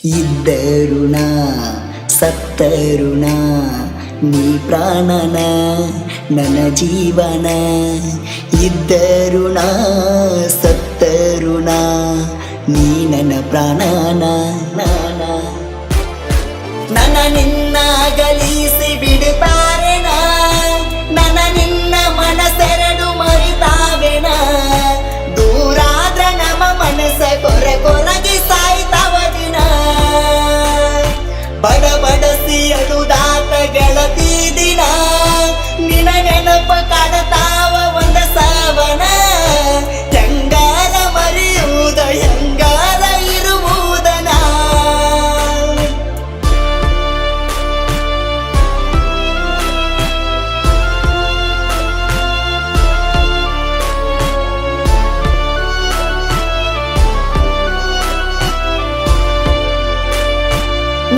ಇದ್ದರುಣ ಸತ್ತರುಣ ನೀ ಪ್ರಾಣನ ನನ್ನ ಜೀವನ. ಇದ್ದರುಣ ಸತ್ತರುಣ ನೀ ನನ್ನ ಪ್ರಾಣನ. ನನ್ನ ನಿನ್ನ ಅಗಲಿಸಿ ಬಿಡುತ್ತಾರೆನ, ನನ್ನ ನಿನ್ನ ಮನಸ್ಸೆರಡು ಮರಿತಾವೆನ. ದೂರಾದ್ರ ನಮ್ಮ ಮನಸ್ಸ ಕೊರಗಿ ಸಾಯ್ತಾವ ದಿನ. ಬಡಬಡಸಿ ಅಳುದಾತ ಗೆಳತಿ ದಿನ, ನಿನ ನೆನಪ ಕಾಡತಾವ ಒಂದ ಸಾವನ. ಹೆಂಗಾರ ಮರೆಯುವುದ ಹೆಂಗಾರ ಇರುವುದನ.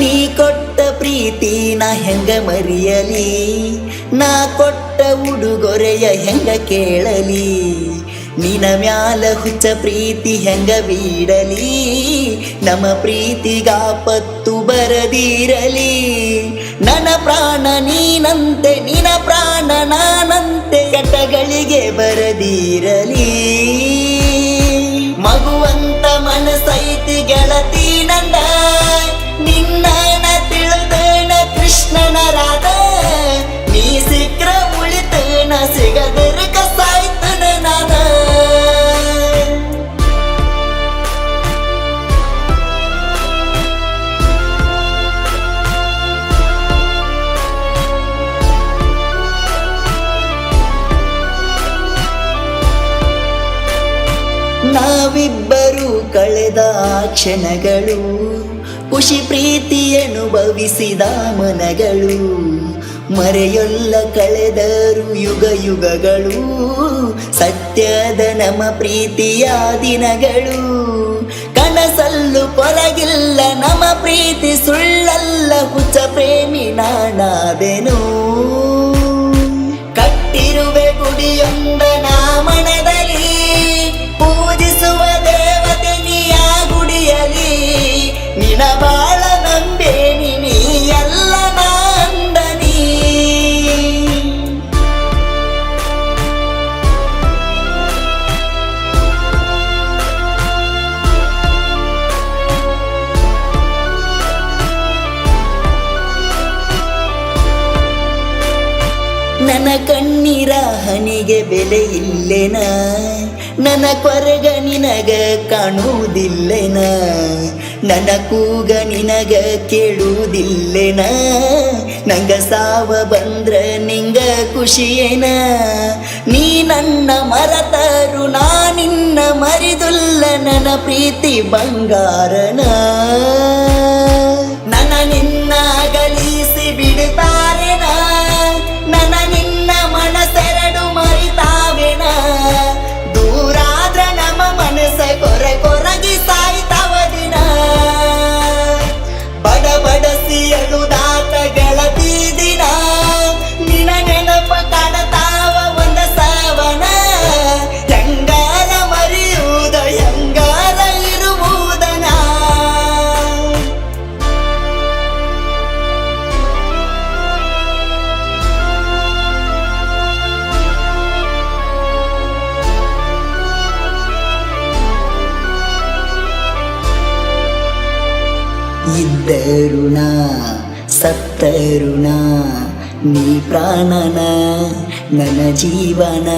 ನೀ ಕೊಟ್ಟ ಪ್ರೀತಿ ನಾ ಹೆಂಗ ಮರಿಯಲಿ, ನಾ ಕೊಟ್ಟ ಉಡುಗೊರೆಯ ಹೆಂಗ ಕೇಳಲಿ. ನಿನ ಮ್ಯಾಲ ಹುಚ್ಚ ಪ್ರೀತಿ ಹೆಂಗ ಬೀಡಲಿ, ನಮ್ಮ ಪ್ರೀತಿಗಾಪತ್ತು ಬರದಿರಲಿ. ನನ್ನ ಪ್ರಾಣ ನೀನಂತೆ ನಿನ ಪ್ರಾಣ ನಾನಂತೆ, ಕೆಟ್ಟಗಳಿಗೆ ಬರದಿರಲಿ. ಮಗುವಂತ ಮನಸೈತಿ ಗೆಳತಿ ನಂದ, ನಿನ್ನ ತಿಳಿದನ ಕೃಷ್ಣನ ರಾಧ. ನೀ ಸಿಕ್ರ ಉಳಿತನ ಸಿಗದರ್ಕ ಸಾಯ್ತನ ನಾನ. ನಾವಿಬ್ಬರು ಕಳೆದ ಕ್ಷಣಗಳು, ಖುಷಿ ಪ್ರೀತಿ ಅನುಭವಿಸಿದ ಮನಗಳು. ಮರೆಯೊಲ್ಲ ಕಳೆದರು ಯುಗ ಯುಗಗಳು, ಸತ್ಯದ ನಮ್ಮ ಪ್ರೀತಿಯ ದಿನಗಳು. ಕನಸಲ್ಲೂ ಕೊರಗಿಲ್ಲ ನಮ್ಮ ಪ್ರೀತಿ ಸುಳ್ಳಲ್ಲ, ಹುಚ್ಚ ಪ್ರೇಮಿ ನಾನಾದೆನು. ಕಟ್ಟಿರುವೆ ಗುಡಿಯೊಂದ ನಾ ಮನದಲ್ಲಿ, ಪೂಜಿಸುವ ದೇವತೆ ನೀಯ ಗುಡಿಯಲಿ. ನಿನ ಬಾಳ ನಂಬೇನಿ ನೀ ಎಲ್ಲ ನಂದನಿ. ನನ್ನ ಕಣ್ಣೀರ ಹನಿಗೆ ಬೆಲೆ ಇಲ್ಲೆನ, ನನ್ನ ಕೊರಗ ನಿನಗ ಕಾಣುವುದಿಲ್ಲೆನ. ನನ್ನ ಕೂಗ ನಿನಗ ಕೇಳುವುದಿಲ್ಲೆನ, ನಂಗ ಸಾವ ಬಂದ್ರ ನಿಂಗ ಖುಷಿಯೇನ. ನೀ ನನ್ನ ಮರತರು ನಾ ನಿನ್ನ ಮರಿದುಲ್ಲ, ನನ್ನ ಪ್ರೀತಿ ಬಂಗಾರನ. ನನ್ನ ನಿನ್ನ ಅಗಲಿಸಿ ಬಿಡುತ್ತಾರೆನ, ನನ್ನ ನಿನ್ನ ಮನಸ್ಸೆರಡು ಮರಿತಾವೆನ. ದೂರಾದ್ರ ನಮ್ಮ ಮನಸ್ಸ ಕೊರಗಿ ಸಾಯ್ತಾವ ದಿನ. ಬಡಬಡಸಿ ಅಳುದಾತ ಗೆಳತಿ ದಿನ, ನಿನ ನೆನಪ ಕಾಡತಾವ ಒಂದ ಸಾವನ. ಹೆಂಗಾರ ಮರೆಯುವುದ ಹೆಂಗಾರ ಇರುವುದನ. ಇದ್ದರುಣ ಸತ್ತರುಣ ನೀ ಪ್ರಾಣನ ನನ್ನ ಜೀವನ.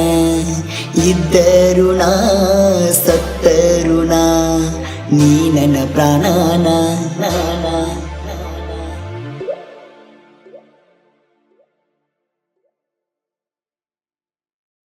ಇದ್ದರುಣ ಸತ್ತರುಣ ನೀ ನನ್ನ ಪ್ರಾಣನ.